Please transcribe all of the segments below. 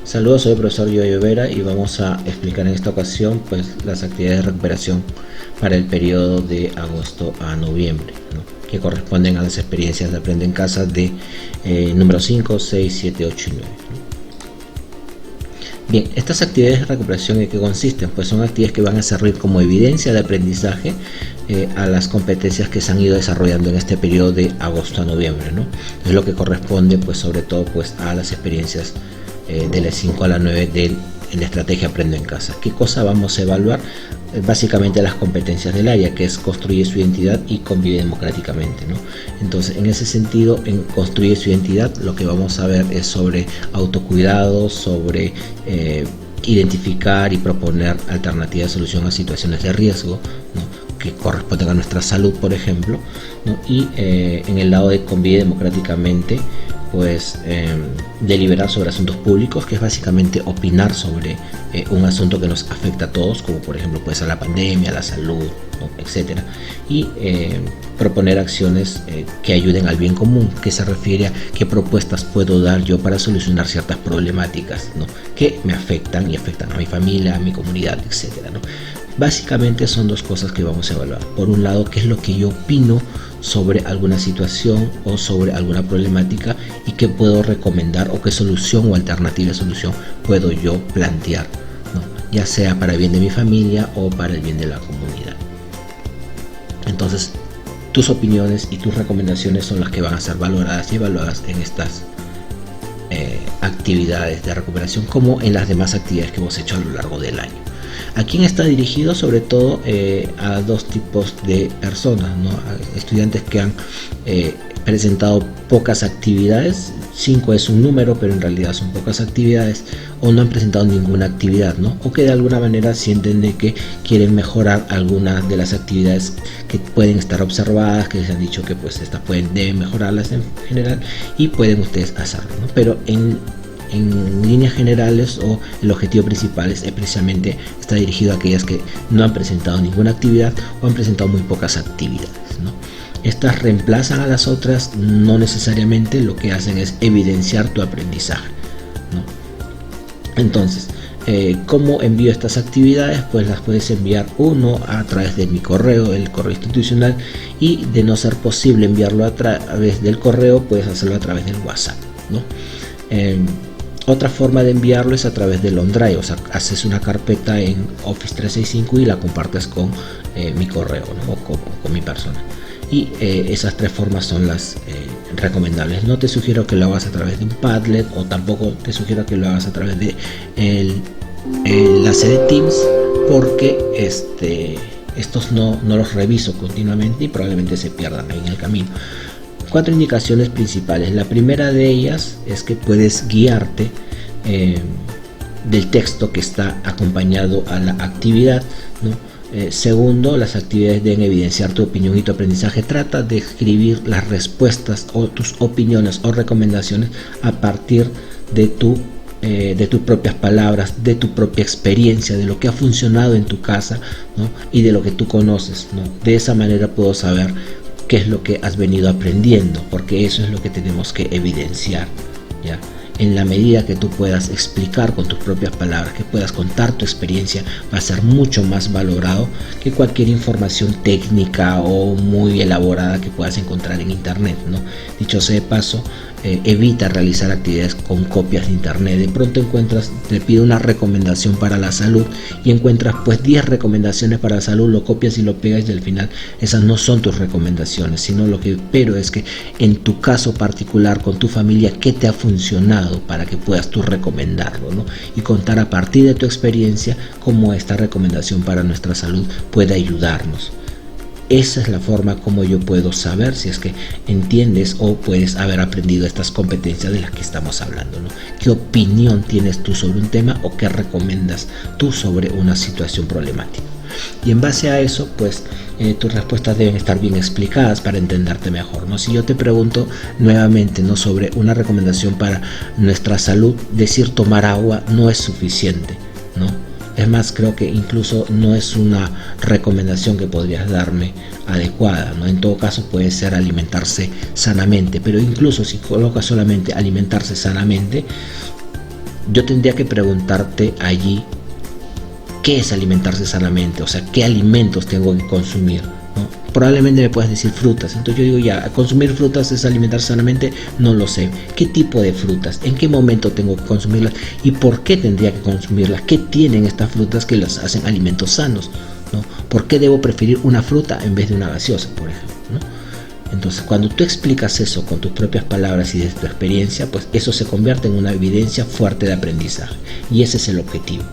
Saludos, soy el profesor Yoyo Vera y vamos a explicar en esta ocasión pues las actividades de recuperación para el periodo de agosto a noviembre, ¿no? Que corresponden a las experiencias de Aprende en Casa de número 5, 6, 7, 8 y 9. Bien, estas actividades de recuperación, ¿en qué consisten? Pues son actividades que van a servir como evidencia de aprendizaje a las competencias que se han ido desarrollando en este periodo de agosto a noviembre, ¿no? Es lo que corresponde pues sobre todo pues a las experiencias de las 5 a las 9 de la estrategia Aprendo en Casa. ¿Qué cosa vamos a evaluar? Básicamente las competencias del área, que es construir su identidad y convive democráticamente, ¿no? Entonces, en ese sentido, en construir su identidad, lo que vamos a ver es sobre autocuidado, sobre identificar y proponer alternativas de solución a situaciones de riesgo, ¿no? Que corresponden a nuestra salud, por ejemplo, ¿no? Y en el lado de convive democráticamente, pues deliberar sobre asuntos públicos, que es básicamente opinar sobre un asunto que nos afecta a todos, como por ejemplo puede ser la pandemia, la salud, ¿no? Etcétera, y proponer acciones que ayuden al bien común, que se refiere a qué propuestas puedo dar yo para solucionar ciertas problemáticas, ¿no? Que me afectan y afectan a mi familia, a mi comunidad, etcétera, ¿no? Básicamente son dos cosas que vamos a evaluar. Por un lado, qué es lo que yo opino sobre alguna situación o sobre alguna problemática y qué puedo recomendar o qué solución o alternativa de solución puedo yo plantear, ¿no? Ya sea para el bien de mi familia o para el bien de la comunidad. Entonces, tus opiniones y tus recomendaciones son las que van a ser valoradas y evaluadas en estas actividades de recuperación, como en las demás actividades que hemos hecho a lo largo del año. ¿A quién está dirigido? Sobre todo a dos tipos de personas, ¿no? A estudiantes que han presentado pocas actividades, 5 es un número, pero en realidad son pocas actividades, o no han presentado ninguna actividad, ¿no? O que de alguna manera sienten de que quieren mejorar algunas de las actividades que pueden estar observadas, que les han dicho que pues estas deben mejorarlas en general y pueden ustedes hacerlo, ¿no? Pero en líneas generales, o el objetivo principal es precisamente está dirigido a aquellas que no han presentado ninguna actividad o han presentado muy pocas actividades, ¿no? Estas reemplazan a las otras, no necesariamente, lo que hacen es evidenciar tu aprendizaje, ¿no? Entonces, ¿cómo envío estas actividades? Pues las puedes enviar uno a través de mi correo, el correo institucional, y de no ser posible enviarlo a través del correo, puedes hacerlo a través del WhatsApp, ¿no? Otra forma de enviarlo es a través del OneDrive, o sea, haces una carpeta en Office 365 y la compartes con mi correo, ¿no? O con mi persona. Y esas tres formas son las recomendables. No te sugiero que lo hagas a través de un Padlet, o tampoco te sugiero que lo hagas a través de el enlace de Teams, porque estos no los reviso continuamente y probablemente se pierdan ahí en el camino. 4 indicaciones principales. La primera de ellas es que puedes guiarte del texto que está acompañado a la actividad, ¿no? Segundo, las actividades deben evidenciar tu opinión y tu aprendizaje. Trata de escribir las respuestas o tus opiniones o recomendaciones a partir de tus propias palabras, de tu propia experiencia, de lo que ha funcionado en tu casa, ¿no? Y de lo que tú conoces, ¿no? De esa manera puedo saber qué es lo que has venido aprendiendo, porque eso es lo que tenemos que evidenciar, ¿ya? En la medida que tú puedas explicar con tus propias palabras, que puedas contar tu experiencia, va a ser mucho más valorado que cualquier información técnica o muy elaborada que puedas encontrar en internet, ¿no? Dicho sea de paso, evita realizar actividades con copias de internet. De pronto te pide una recomendación para la salud y encuentras pues 10 recomendaciones para la salud, lo copias y lo pegas y al final esas no son tus recomendaciones, sino lo que espero es que en tu caso particular con tu familia, qué te ha funcionado para que puedas tú recomendarlo, ¿no? Y contar a partir de tu experiencia cómo esta recomendación para nuestra salud puede ayudarnos. Esa es la forma como yo puedo saber si es que entiendes o puedes haber aprendido estas competencias de las que estamos hablando, ¿no? ¿Qué opinión tienes tú sobre un tema o qué recomiendas tú sobre una situación problemática? Y en base a eso, pues tus respuestas deben estar bien explicadas para entenderte mejor, ¿no? Si yo te pregunto nuevamente, ¿no?, sobre una recomendación para nuestra salud, decir tomar agua no es suficiente, ¿no? Es más, creo que incluso no es una recomendación que podrías darme adecuada, ¿no? En todo caso puede ser alimentarse sanamente, pero incluso si colocas solamente alimentarse sanamente, yo tendría que preguntarte allí qué es alimentarse sanamente, o sea, qué alimentos tengo que consumir, ¿no? Probablemente me puedas decir frutas, entonces yo digo ya, consumir frutas es alimentarse sanamente, no lo sé. ¿Qué tipo de frutas? ¿En qué momento tengo que consumirlas? ¿Y por qué tendría que consumirlas? ¿Qué tienen estas frutas que las hacen alimentos sanos, ¿no? ¿Por qué debo preferir una fruta en vez de una gaseosa, por ejemplo, ¿no? Entonces, cuando tú explicas eso con tus propias palabras y desde tu experiencia, pues eso se convierte en una evidencia fuerte de aprendizaje. Y ese es el objetivo.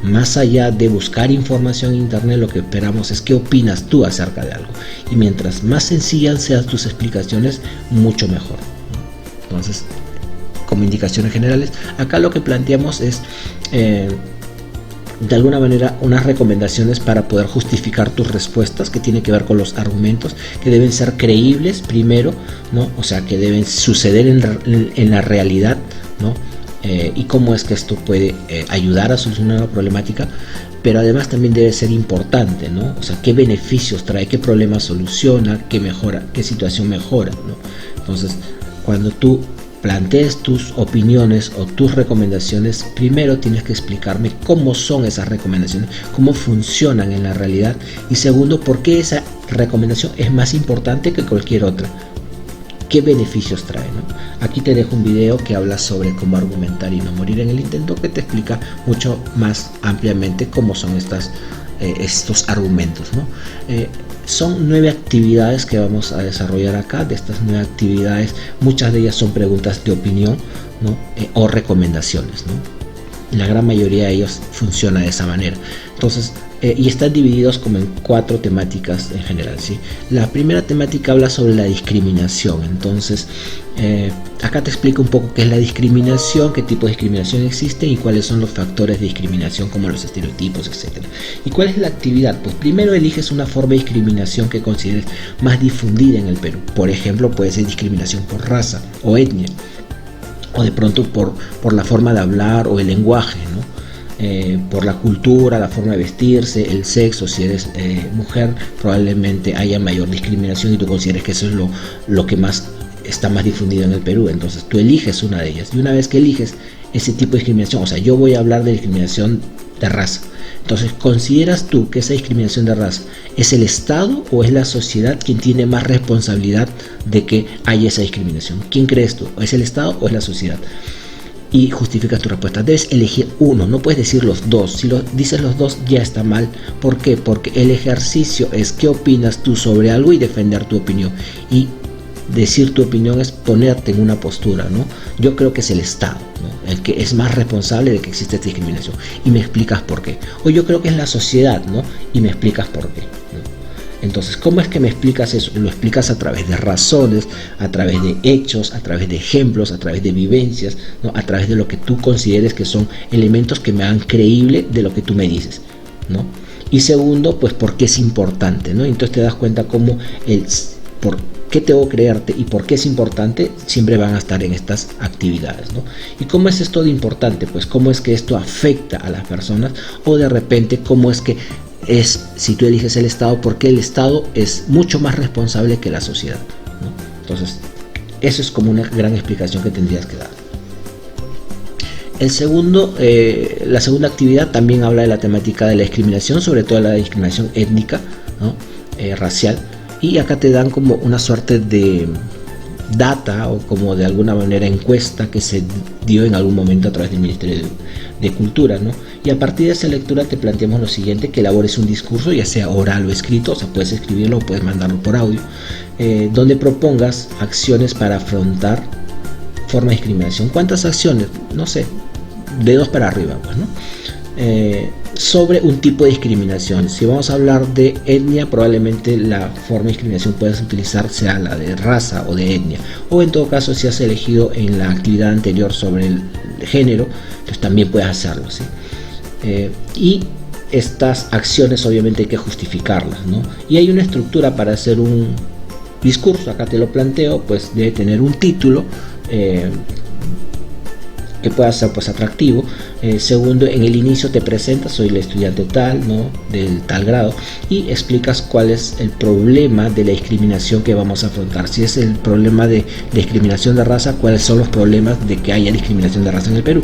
Más allá de buscar información en internet, lo que esperamos es qué opinas tú acerca de algo. Y mientras más sencillas sean tus explicaciones, mucho mejor. Entonces, como indicaciones generales, acá lo que planteamos es de alguna manera unas recomendaciones para poder justificar tus respuestas, que tiene que ver con los argumentos, que deben ser creíbles primero, ¿no? O sea, que deben suceder en la realidad, ¿no? Y cómo es que esto puede ayudar a solucionar la problemática, pero además también debe ser importante, ¿no? O sea, qué beneficios trae, qué problema soluciona, qué mejora, qué situación mejora, ¿no? Entonces, cuando tú plantees tus opiniones o tus recomendaciones, primero tienes que explicarme cómo son esas recomendaciones, cómo funcionan en la realidad, y segundo, por qué esa recomendación es más importante que cualquier otra. ¿Qué beneficios trae, ¿no? Aquí te dejo un video que habla sobre cómo argumentar y no morir en el intento, que te explica mucho más ampliamente cómo son estos argumentos, ¿no? Son 9 actividades que vamos a desarrollar acá. De estas 9 actividades, muchas de ellas son preguntas de opinión, ¿no? O recomendaciones, ¿no? La gran mayoría de ellos funciona de esa manera. Entonces, y están divididos como en 4 temáticas en general, ¿sí? La primera temática habla sobre la discriminación. Entonces, acá te explico un poco qué es la discriminación, qué tipo de discriminación existe y cuáles son los factores de discriminación, como los estereotipos, etc. ¿Y cuál es la actividad? Pues primero eliges una forma de discriminación que consideres más difundida en el Perú. Por ejemplo, puede ser discriminación por raza o etnia, o de pronto por la forma de hablar o el lenguaje, ¿no? Por la cultura, la forma de vestirse, el sexo. Si eres mujer, probablemente haya mayor discriminación y tú consideres que eso es lo que más está más difundido en el Perú. Entonces tú eliges una de ellas, y una vez que eliges ese tipo de discriminación, o sea, yo voy a hablar de discriminación de raza. Entonces, ¿consideras tú que esa discriminación de raza es el Estado o es la sociedad quien tiene más responsabilidad de que haya esa discriminación? ¿Quién crees tú? ¿Es el Estado o es la sociedad? Y justificas tu respuesta. Debes elegir uno, no puedes decir los dos. Si dices los dos, ya está mal. ¿Por qué? Porque el ejercicio es qué opinas tú sobre algo y defender tu opinión. Y decir tu opinión es ponerte en una postura, ¿no? Yo creo que es el Estado, ¿no? El que es más responsable de que existe esta discriminación, y me explicas por qué. O yo creo que es la sociedad, ¿no? Y me explicas por qué, ¿no? Entonces, ¿cómo es que me explicas eso? Lo explicas a través de razones, a través de hechos, a través de ejemplos, a través de vivencias, ¿no? A través de lo que tú consideres que son elementos que me hagan creíble de lo que tú me dices, ¿no? Y segundo, pues porque es importante, ¿no? Entonces te das cuenta cómo por qué tengo que creerte y por qué es importante siempre van a estar en estas actividades, ¿no? ¿Y cómo es esto de importante? Pues cómo es que esto afecta a las personas, o de repente cómo es que si tú eliges el Estado, porque el Estado es mucho más responsable que la sociedad, ¿no? Entonces, eso es como una gran explicación que tendrías que dar. La segunda actividad también habla de la temática de la discriminación, sobre todo la discriminación étnica, ¿no? Racial, y acá te dan como una suerte de data o como de alguna manera encuesta que se dio en algún momento a través del Ministerio de Cultura, ¿no? Y a partir de esa lectura te planteamos lo siguiente: que elabores un discurso, ya sea oral o escrito, o sea, puedes escribirlo o puedes mandarlo por audio, donde propongas acciones para afrontar formas de discriminación. ¿Cuántas acciones? No sé, de 2 para arriba, pues, ¿no? Sobre un tipo de discriminación. Si vamos a hablar de etnia, probablemente la forma de discriminación que puedas utilizar sea la de raza o de etnia, o en todo caso, si has elegido en la actividad anterior sobre el género, pues también puedes hacerlo, ¿sí? Y estas acciones obviamente hay que justificarlas, ¿no? Y hay una estructura para hacer un discurso. Acá te lo planteo, pues debe tener un título, que pueda ser pues atractivo. Segundo, en el inicio te presentas, soy el estudiante tal, ¿no? Del tal grado, y explicas cuál es el problema de la discriminación que vamos a afrontar. Si es el problema de discriminación de raza, cuáles son los problemas de que haya discriminación de raza en el Perú.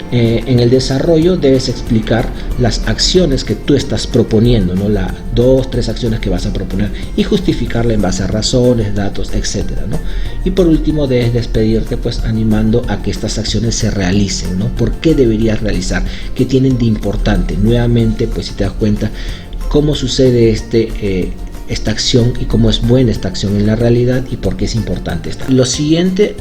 En el desarrollo debes explicar las acciones que tú estás proponiendo, ¿no? Las 2-3 acciones que vas a proponer y justificarla en base a razones, datos, etcétera, ¿no? Y por último debes despedirte pues animando a que estas acciones se realicen, ¿no? ¿Por qué deberías realizar? ¿Qué tienen de importante? Nuevamente, pues si te das cuenta cómo sucede esta acción y cómo es buena esta acción en la realidad y por qué es importante esta. Lo siguiente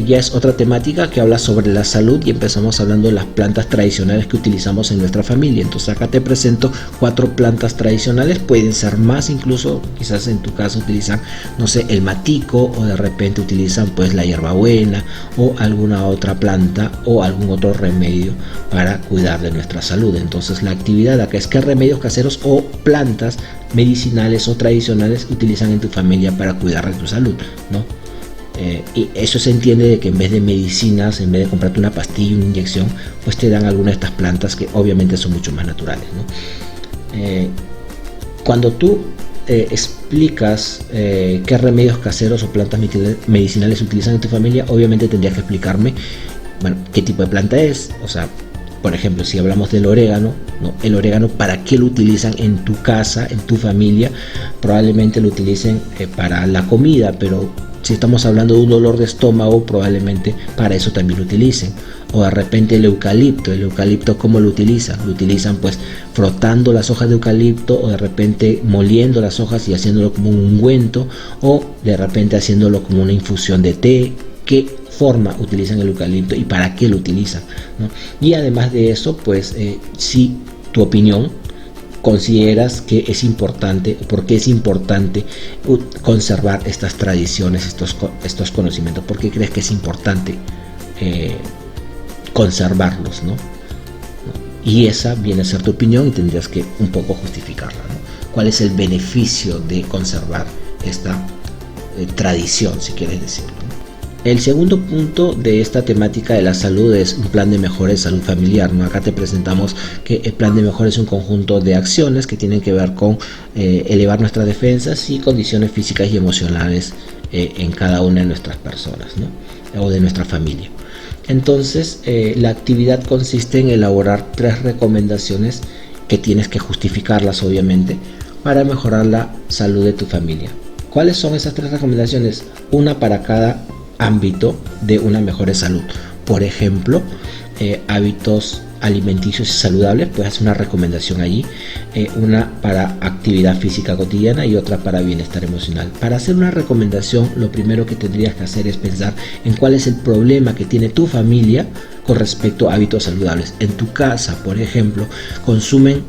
ya es otra temática que habla sobre la salud, y empezamos hablando de las plantas tradicionales que utilizamos en nuestra familia. Entonces acá te presento 4 plantas tradicionales, pueden ser más incluso, quizás en tu caso utilizan, no sé, el matico, o de repente utilizan pues la hierbabuena o alguna otra planta o algún otro remedio para cuidar de nuestra salud. Entonces la actividad acá es qué remedios caseros o plantas medicinales o tradicionales utilizan en tu familia para cuidar de tu salud, ¿no? Y eso se entiende de que en vez de medicinas, en vez de comprarte una pastilla, una inyección, pues te dan alguna de estas plantas que obviamente son mucho más naturales, ¿no? Cuando tú explicas qué remedios caseros o plantas medicinales utilizan en tu familia, obviamente tendrías que explicarme, bueno, qué tipo de planta es, o sea, por ejemplo, si hablamos del orégano, ¿no? El orégano, ¿para qué lo utilizan en tu casa, en tu familia? Probablemente lo utilicen para la comida, pero si estamos hablando de un dolor de estómago, probablemente para eso también lo utilicen. O de repente el eucalipto, ¿cómo lo utilizan? Lo utilizan pues frotando las hojas de eucalipto, o de repente moliendo las hojas y haciéndolo como un ungüento, o de repente haciéndolo como una infusión de té. ¿Qué forma utilizan el eucalipto y para qué lo utilizan, ¿no? Y además de eso, pues si tu opinión consideras que es importante, porque es importante conservar estas tradiciones, estos conocimientos, ¿por qué crees que es importante conservarlos, ¿no? Y esa viene a ser tu opinión y tendrías que un poco justificarla, ¿no? ¿Cuál es el beneficio de conservar esta tradición, si quieres decirlo, ¿no? El segundo punto de esta temática de la salud es un plan de mejora de salud familiar, ¿no? Acá te presentamos que el plan de mejora es un conjunto de acciones que tienen que ver con elevar nuestras defensas y condiciones físicas y emocionales en cada una de nuestras personas, ¿no? O de nuestra familia. Entonces, la actividad consiste en elaborar 3 recomendaciones que tienes que justificarlas, obviamente, para mejorar la salud de tu familia. ¿Cuáles son esas 3 recomendaciones? Una para cada ámbito de una mejor salud. Por ejemplo, hábitos alimenticios y saludables, pues hacer una recomendación allí, una para actividad física cotidiana y otra para bienestar emocional. Para hacer una recomendación, lo primero que tendrías que hacer es pensar en cuál es el problema que tiene tu familia con respecto a hábitos saludables. En tu casa, por ejemplo, consumen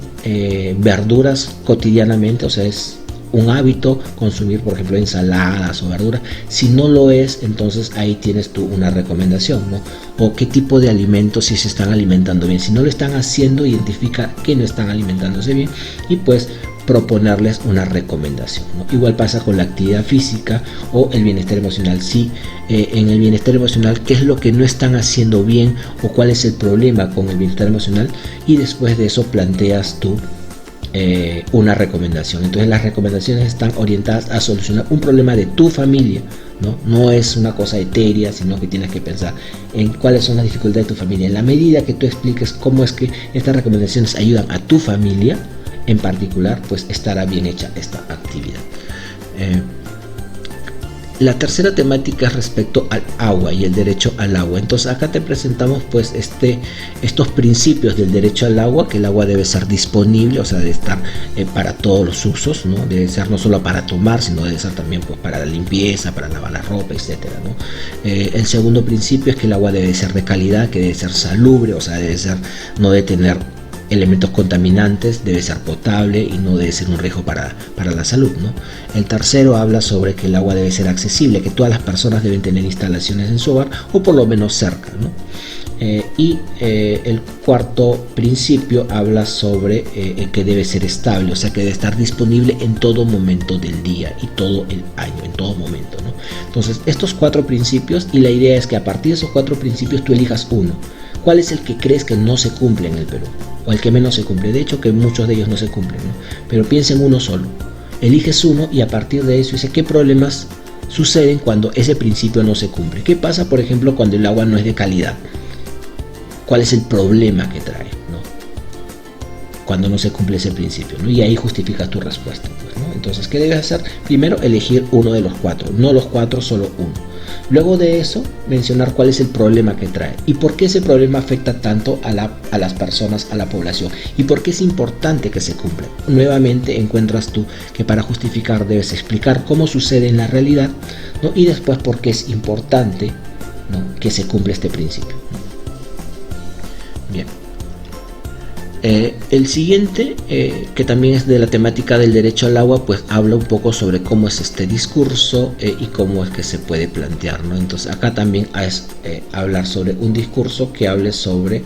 verduras cotidianamente, o sea, es un hábito consumir, por ejemplo, ensaladas o verduras. Si no lo es, entonces ahí tienes tú una recomendación, ¿no? O qué tipo de alimentos si se están alimentando bien. Si no lo están haciendo, identifica que no están alimentándose bien y pues proponerles una recomendación, ¿no? Igual pasa con la actividad física o el bienestar emocional. Si en el bienestar emocional, qué es lo que no están haciendo bien o cuál es el problema con el bienestar emocional, y después de eso planteas tú una recomendación. Entonces las recomendaciones están orientadas a solucionar un problema de tu familia, ¿no? No es una cosa etérea, sino que tienes que pensar en cuáles son las dificultades de tu familia. En la medida que tú expliques cómo es que estas recomendaciones ayudan a tu familia en particular, pues estará bien hecha esta actividad. La tercera temática es respecto al agua y el derecho al agua. Entonces acá te presentamos pues estos principios del derecho al agua, que el agua debe ser disponible, o sea, debe estar para todos los usos, ¿no? Debe ser no solo para tomar, sino debe ser también pues para la limpieza, para lavar la ropa, etcétera, ¿no? El segundo principio es que el agua debe ser de calidad, que debe ser salubre, o sea, debe ser, no debe tener elementos contaminantes, debe ser potable y no debe ser un riesgo para la salud, ¿no? El tercero habla sobre que el agua debe ser accesible, que todas las personas deben tener instalaciones en su hogar o por lo menos cerca, ¿no? El cuarto principio habla sobre que debe ser estable, o sea que debe estar disponible en todo momento del día y todo el año, en todo momento, ¿no? Entonces estos 4 principios, y la idea es que a partir de esos 4 principios tú elijas uno. ¿Cuál es el que crees que no se cumple en el Perú? O el que menos se cumple. De hecho, que muchos de ellos no se cumplen, ¿no? Pero piensa en uno solo. Eliges uno y a partir de eso dice qué problemas suceden cuando ese principio no se cumple. ¿Qué pasa, por ejemplo, cuando el agua no es de calidad? ¿Cuál es el problema que trae, ¿no? Cuando no se cumple ese principio, ¿no? Y ahí justificas tu respuesta, pues, ¿no? Entonces, ¿qué debes hacer? Primero, elegir uno de los cuatro, no los cuatro, solo uno. Luego de eso, mencionar cuál es el problema que trae y por qué ese problema afecta tanto a las personas, a la población, y por qué es importante que se cumpla. Nuevamente encuentras tú que para justificar debes explicar cómo sucede en la realidad, ¿no? Y después por qué es importante, ¿no?, que se cumpla este principio. Bien. El siguiente, que también es de la temática del derecho al agua, pues habla un poco sobre cómo es este discurso y cómo es que se puede plantear, ¿no? Entonces acá también es hablar sobre un discurso que hable sobre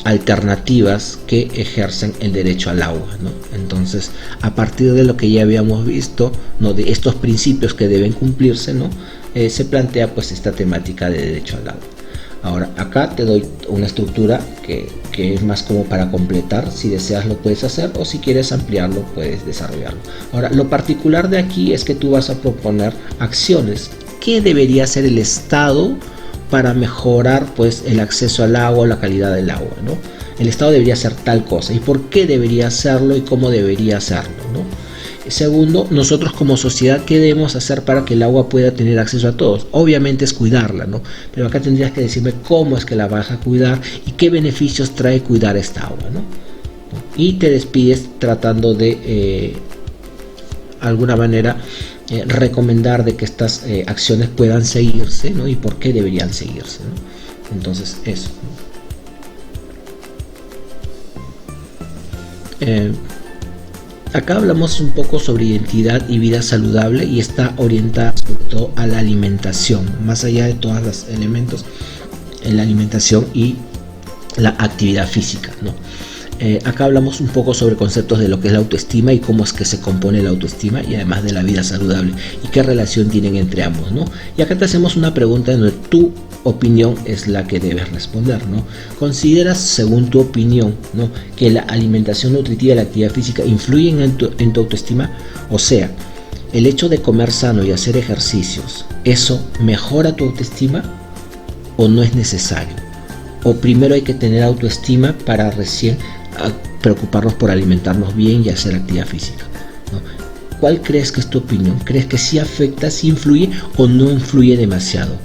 alternativas que ejercen el derecho al agua, ¿no? Entonces, a partir de lo que ya habíamos visto, ¿no?, de estos principios que deben cumplirse, ¿no?, se plantea pues esta temática de derecho al agua. Ahora, acá te doy una estructura que es más como para completar. Si deseas lo puedes hacer, o si quieres ampliarlo puedes desarrollarlo. Ahora, lo particular de aquí es que tú vas a proponer acciones. ¿Qué debería hacer el Estado para mejorar pues el acceso al agua o la calidad del agua, ¿no? El Estado debería hacer tal cosa, y por qué debería hacerlo y cómo debería hacerlo, ¿no? Segundo, nosotros como sociedad, ¿qué debemos hacer para que el agua pueda tener acceso a todos? Obviamente es cuidarla, ¿no? Pero acá tendrías que decirme cómo es que la vas a cuidar y qué beneficios trae cuidar esta agua, ¿no? Y te despides tratando de alguna manera recomendar de que estas acciones puedan seguirse, ¿no? Y por qué deberían seguirse, ¿no? Entonces eso, ¿no? Acá hablamos un poco sobre identidad y vida saludable, y está orientada sobre todo a la alimentación, más allá de todos los elementos en la alimentación y la actividad física, ¿no? Acá hablamos un poco sobre conceptos de lo que es la autoestima y cómo es que se compone la autoestima, y además de la vida saludable y qué relación tienen entre ambos, ¿no? Y acá te hacemos una pregunta donde tu opinión es la que debes responder, ¿no? ¿Consideras, según tu opinión, ¿no?, que la alimentación nutritiva y la actividad física influyen en tu autoestima? O sea, el hecho de comer sano y hacer ejercicios, ¿eso mejora tu autoestima o no es necesario? ¿O primero hay que tener autoestima para recién preocuparnos por alimentarnos bien y hacer actividad física, ¿no? ¿Cuál crees que es tu opinión? ¿Crees que sí afecta, sí influye o no influye demasiado,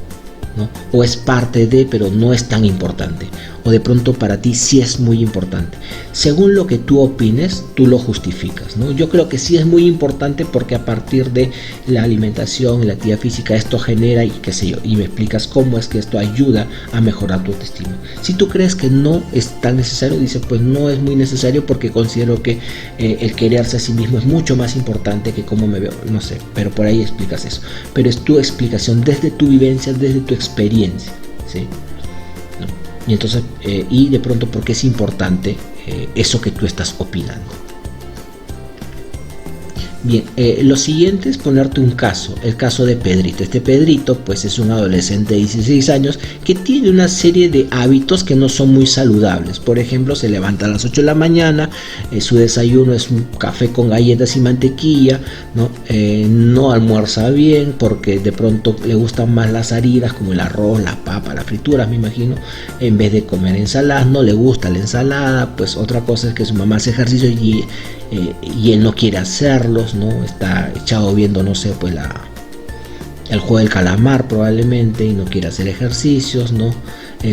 ¿no? O es parte de, pero no es tan importante, o de pronto para ti sí es muy importante. Según lo que tú opines, tú lo justificas, ¿no? Yo creo que sí es muy importante porque a partir de la alimentación y la actividad física esto genera, y qué sé yo, y me explicas cómo es que esto ayuda a mejorar tu autoestima. Si tú crees que no es tan necesario, dices pues no es muy necesario porque considero que el quererse a sí mismo es mucho más importante que cómo me veo, no sé, pero por ahí explicas eso. Pero es tu explicación desde tu vivencia, desde tu experiencia, ¿sí? ¿No? Y entonces, y de pronto, ¿por qué es importante eso que tú estás opinando? Bien, lo siguiente es ponerte un caso, el caso de Pedrito. Este Pedrito pues es un adolescente de 16 años que tiene una serie de hábitos que no son muy saludables. Por ejemplo, se levanta a las 8 de la mañana, su desayuno es un café con galletas y mantequilla, ¿no? No almuerza bien porque de pronto le gustan más las harinas como el arroz, la papa, las frituras, me imagino, en vez de comer ensaladas. No le gusta la ensalada. Pues otra cosa es que su mamá hace ejercicio y él no quiere hacerlos, ¿no? Está echado viendo, no sé, pues el juego del calamar probablemente, y no quiere hacer ejercicios, ¿no?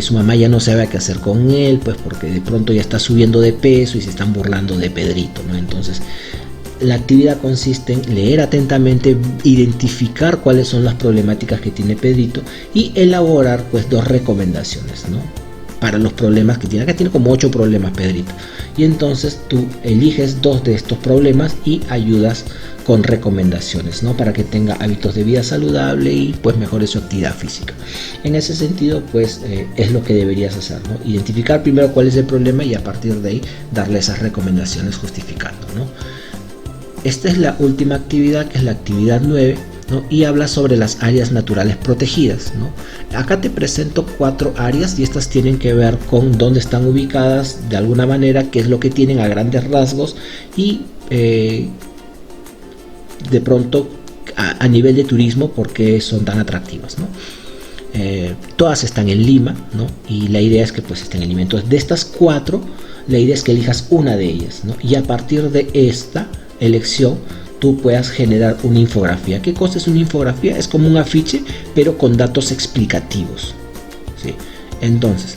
Su mamá ya no sabe qué hacer con él, pues porque de pronto ya está subiendo de peso y se están burlando de Pedrito, ¿no? Entonces, la actividad consiste en leer atentamente, identificar cuáles son las problemáticas que tiene Pedrito y elaborar pues 2 recomendaciones, ¿no?, para los problemas que tiene. Acá tiene como 8 problemas Pedrito, y entonces tú eliges 2 de estos problemas y ayudas con recomendaciones, ¿no?, para que tenga hábitos de vida saludable y pues mejore su actividad física. En ese sentido pues es lo que deberías hacer, ¿no?, identificar primero cuál es el problema y a partir de ahí darle esas recomendaciones justificando, ¿no? Esta es la última actividad, que es la actividad 9, ¿no? Y habla sobre las áreas naturales protegidas, ¿no? Acá te presento 4 áreas y estas tienen que ver con dónde están ubicadas de alguna manera, qué es lo que tienen a grandes rasgos y de pronto a nivel de turismo por qué son tan atractivas, ¿no? Todas están en Lima, ¿no? Y la idea es que pues estén en Lima. Entonces, de estas 4, la idea es que elijas una de ellas, ¿no? Y a partir de esta elección tú puedas generar una infografía. ¿Qué cosa es una infografía? Es como un afiche, pero con datos explicativos, ¿sí? Entonces,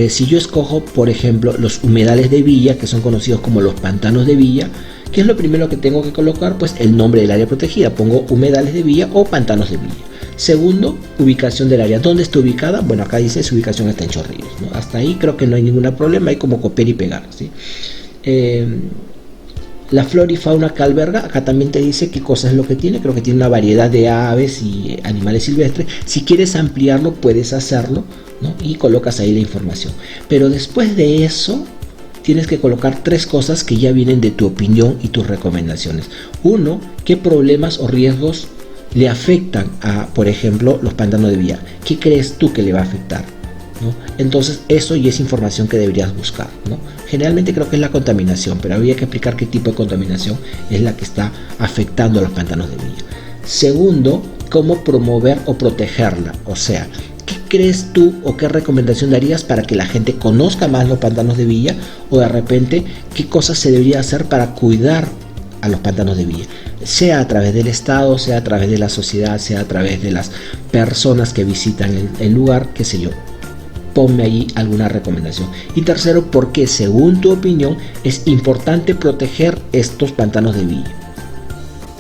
si yo escojo, por ejemplo, los humedales de Villa, que son conocidos como los pantanos de Villa, ¿qué es lo primero que tengo que colocar? Pues el nombre del área protegida. Pongo humedales de Villa o pantanos de Villa. Segundo, ubicación del área. ¿Dónde está ubicada? Bueno, acá dice su ubicación está en Chorrillos, ¿no? Hasta ahí creo que no hay ningún problema, hay como copiar y pegar, ¿sí? La flora y fauna que alberga, acá también te dice qué cosa es lo que tiene. Creo que tiene una variedad de aves y animales silvestres. Si quieres ampliarlo, puedes hacerlo, ¿no? Y colocas ahí la información. Pero después de eso, tienes que colocar 3 cosas que ya vienen de tu opinión y tus recomendaciones. Uno, qué problemas o riesgos le afectan a, por ejemplo, los pantanos de Villa. ¿Qué crees tú que le va a afectar, ¿no? Entonces eso ya es información que deberías buscar, ¿no? Generalmente creo que es la contaminación, pero habría que explicar qué tipo de contaminación es la que está afectando a los pantanos de Villa. Segundo, cómo promover o protegerla, o sea, ¿qué crees tú o qué recomendación darías para que la gente conozca más los pantanos de Villa? O de repente, ¿qué cosas se debería hacer para cuidar a los pantanos de Villa? Sea a través del Estado, sea a través de la sociedad, sea a través de las personas que visitan el lugar, qué sé yo. Ponme ahí alguna recomendación. Y tercero, ¿por qué según tu opinión es importante proteger estos pantanos de Villa?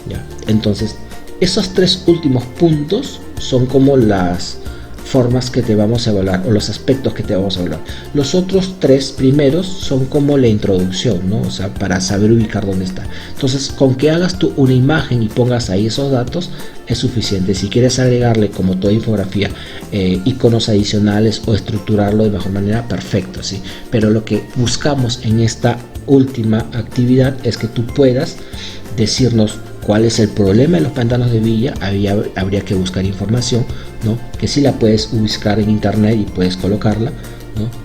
¿Ya? Entonces, esos 3 últimos puntos son como las formas que te vamos a evaluar o los aspectos que te vamos a evaluar. Los otros 3 primeros son como la introducción, ¿no? O sea, para saber ubicar dónde está. Entonces, con que hagas tú una imagen y pongas ahí esos datos es suficiente. Si quieres agregarle, como toda infografía, iconos adicionales o estructurarlo de mejor manera, perfecto, ¿sí? Pero lo que buscamos en esta última actividad es que tú puedas decirnos cuál es el problema de los pantanos de Villa. Habría que buscar información, ¿no? Que sí la puedes buscar en internet y puedes colocarla, ¿no?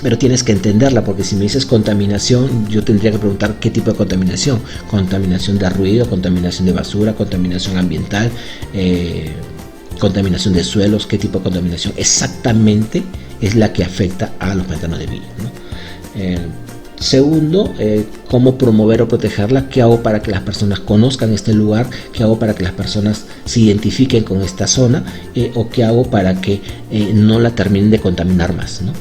Pero tienes que entenderla, porque si me dices contaminación, yo tendría que preguntar qué tipo de contaminación. Contaminación de ruido, contaminación de basura, contaminación ambiental, contaminación de suelos, qué tipo de contaminación exactamente es la que afecta a los pantanos de Villa, ¿no? Segundo, cómo promover o protegerla. ¿Qué hago para que las personas conozcan este lugar? ¿Qué hago para que las personas se identifiquen con esta zona? ¿O qué hago para que no la terminen de contaminar más, ¿no?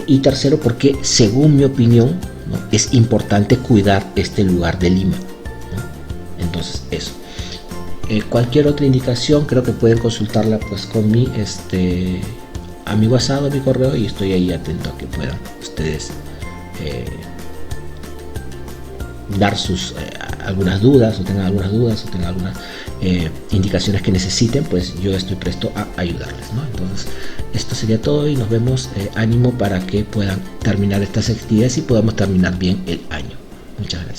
Y tercero, porque según mi opinión, ¿no?, es importante cuidar este lugar de Lima, ¿no? Entonces eso. Cualquier otra indicación creo que pueden consultarla pues con mi a mi WhatsApp, a mi correo, y estoy ahí atento a que puedan ustedes dar sus algunas dudas, o tengan algunas dudas, o tengan algunas indicaciones que necesiten, pues yo estoy presto a ayudarles, ¿no? Entonces esto sería todo y nos vemos. Ánimo para que puedan terminar estas actividades y podamos terminar bien el año. Muchas gracias.